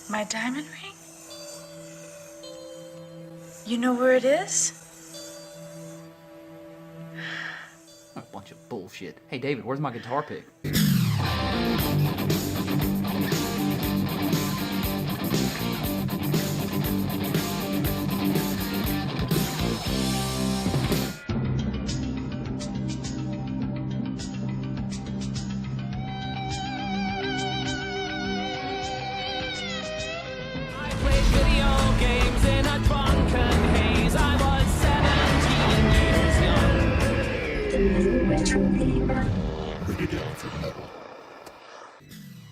My diamond ring? You know where it is? A bunch of bullshit. Hey, David, where's my guitar pick?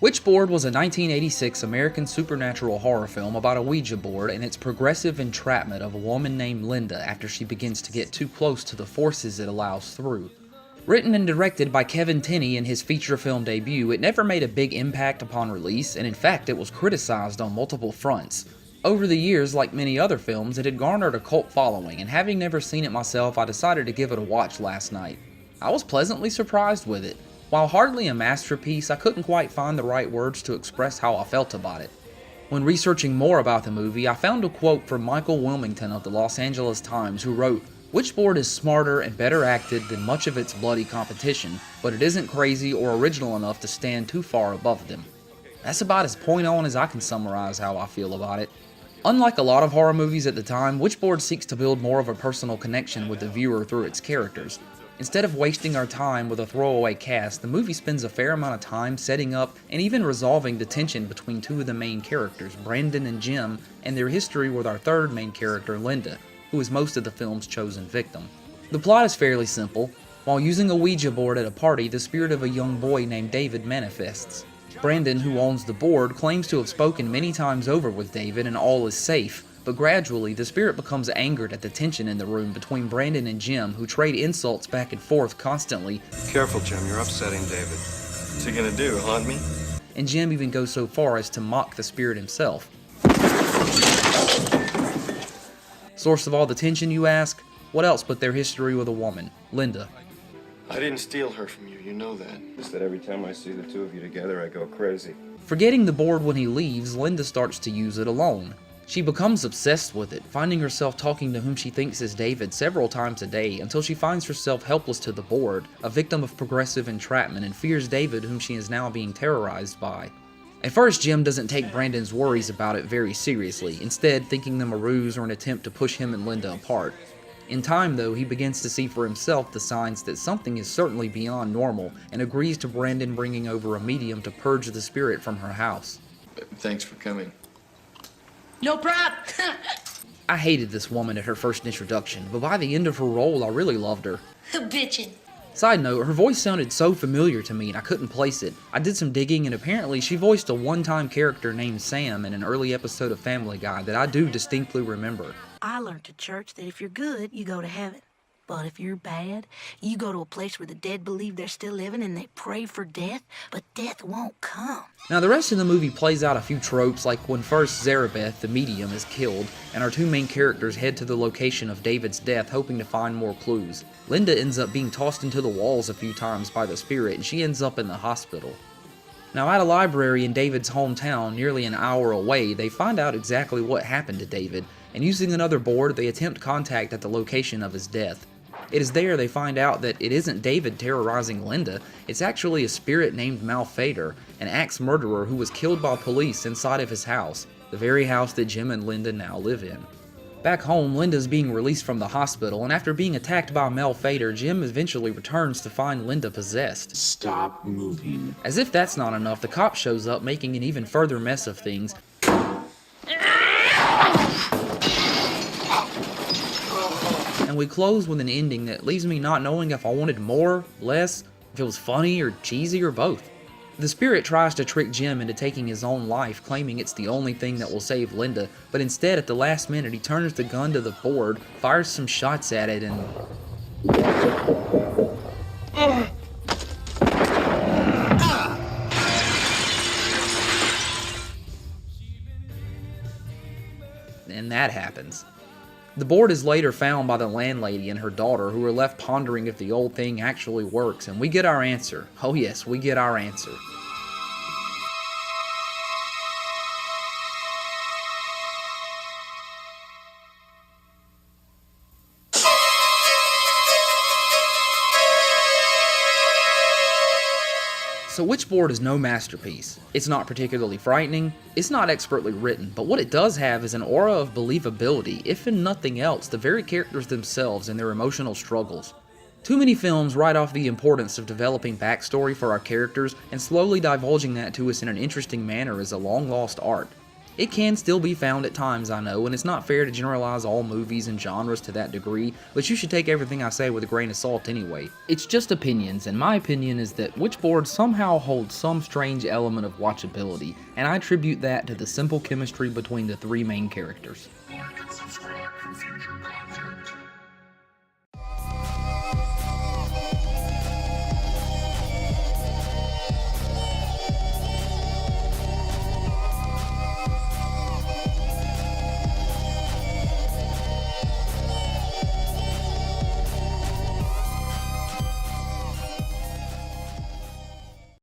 Witchboard was a 1986 American supernatural horror film about a Ouija board and its progressive entrapment of a woman named Linda after she begins to get too close to the forces it allows through. Written and directed by Kevin Tenney in his feature film debut, it never made a big impact upon release, and in fact it was criticized on multiple fronts. Over the years, like many other films, it had garnered a cult following, and having never seen it myself, I decided to give it a watch last night. I was pleasantly surprised with it. While hardly a masterpiece, I couldn't quite find the right words to express how I felt about it. When researching more about the movie, I found a quote from Michael Wilmington of the Los Angeles Times, who wrote, "Witchboard is smarter and better acted than much of its bloody competition, but it isn't crazy or original enough to stand too far above them." That's about as point on as I can summarize how I feel about it. Unlike a lot of horror movies at the time, Witchboard seeks to build more of a personal connection with the viewer through its characters. Instead of wasting our time with a throwaway cast, the movie spends a fair amount of time setting up and even resolving the tension between two of the main characters, Brandon and Jim, and their history with our third main character, Linda, who is most of the film's chosen victim. The plot is fairly simple. While using a Ouija board at a party, the spirit of a young boy named David manifests. Brandon, who owns the board, claims to have spoken many times over with David and all is safe, but gradually the spirit becomes angered at the tension in the room between Brandon and Jim, who trade insults back and forth constantly. Careful, Jim, you're upsetting David. What's he gonna do, haunt me? And Jim even goes so far as to mock the spirit himself. Source of all the tension, you ask? What else but their history with a woman, Linda? I didn't steal her from you, you know that. Just that every time I see the two of you together, I go crazy. Forgetting the board when he leaves, Linda starts to use it alone. She becomes obsessed with it, finding herself talking to whom she thinks is David several times a day until she finds herself helpless to the board, a victim of progressive entrapment, and fears David, whom she is now being terrorized by. At first, Jim doesn't take Brandon's worries about it very seriously, instead thinking them a ruse or an attempt to push him and Linda apart. In time, though, he begins to see for himself the signs that something is certainly beyond normal, and agrees to Brandon bringing over a medium to purge the spirit from her house. Thanks for coming. No problem. I hated this woman at her first introduction, but by the end of her role, I really loved her. Bitchin'. Side note, her voice sounded so familiar to me and I couldn't place it. I did some digging and apparently she voiced a one-time character named Sam in an early episode of Family Guy that I do distinctly remember. I learned at church that if you're good, you go to heaven. But if you're bad, you go to a place where the dead believe they're still living and they pray for death, but death won't come. Now the rest of the movie plays out a few tropes, like when first Zarabeth, the medium, is killed, and our two main characters head to the location of David's death hoping to find more clues. Linda ends up being tossed into the walls a few times by the spirit and she ends up in the hospital. Now at a library in David's hometown, nearly an hour away, they find out exactly what happened to David, and using another board, they attempt contact at the location of his death. It is there they find out that it isn't David terrorizing Linda, it's actually a spirit named Malfader, an axe murderer who was killed by police inside of his house, the very house that Jim and Linda now live in. Back home, Linda's being released from the hospital, and after being attacked by Malfader, Jim eventually returns to find Linda possessed. Stop moving. As if that's not enough, the cop shows up, making an even further mess of things. And we close with an ending that leaves me not knowing if I wanted more, less, if it was funny or cheesy or both. The spirit tries to trick Jim into taking his own life, claiming it's the only thing that will save Linda, but instead at the last minute he turns the gun to the board, fires some shots at it, and... and that happens. The board is later found by the landlady and her daughter, who are left pondering if the old thing actually works, and we get our answer. Oh yes, we get our answer. So Witchboard is no masterpiece. It's not particularly frightening, it's not expertly written, but what it does have is an aura of believability, if in nothing else, the very characters themselves and their emotional struggles. Too many films write off the importance of developing backstory for our characters, and slowly divulging that to us in an interesting manner is a long-lost art. It can still be found at times, I know, and it's not fair to generalize all movies and genres to that degree, but you should take everything I say with a grain of salt anyway. It's just opinions, and my opinion is that Witchboard somehow holds some strange element of watchability, and I attribute that to the simple chemistry between the three main characters.